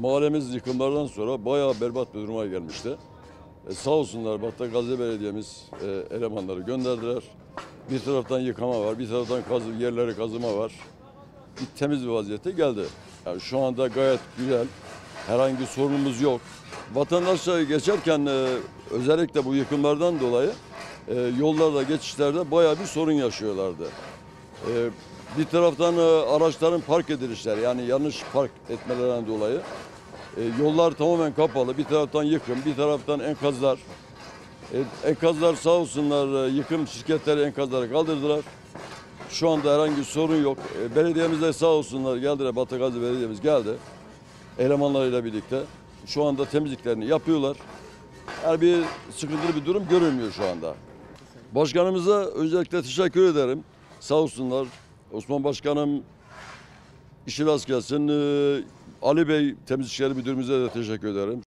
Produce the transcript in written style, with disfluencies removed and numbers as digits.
Mahallemiz yıkımlardan sonra bayağı berbat bir duruma gelmişti. Sağ olsunlar Battal Belediye'miz elemanları gönderdiler. Bir taraftan yıkama var, bir taraftan yerleri kazıma var. Bir temiz bir vaziyette geldi. Yani şu anda gayet güzel, herhangi bir sorunumuz yok. Vatandaşlar geçerken özellikle bu yıkımlardan dolayı yollarda, geçişlerde bayağı bir sorun yaşıyorlardı. Bir taraftan araçların park edilişleri, yani yanlış park etmelerinden dolayı yollar tamamen kapalı. Bir taraftan yıkım, bir taraftan enkazlar. Enkazlar sağ olsunlar, yıkım şirketleri enkazları kaldırdılar. Şu anda herhangi bir sorun yok. Belediyemiz de sağ olsunlar geldiler, Battal Belediyemiz geldi elemanlarıyla birlikte. Şu anda temizliklerini yapıyorlar. Her bir sıkıntılı bir durum görülmüyor şu anda. Başkanımıza özellikle teşekkür ederim. Sağ olsunlar. Osman Başkanım işi rast gelsin. Ali Bey Temizlik İşleri Müdürümüze de teşekkür ederim.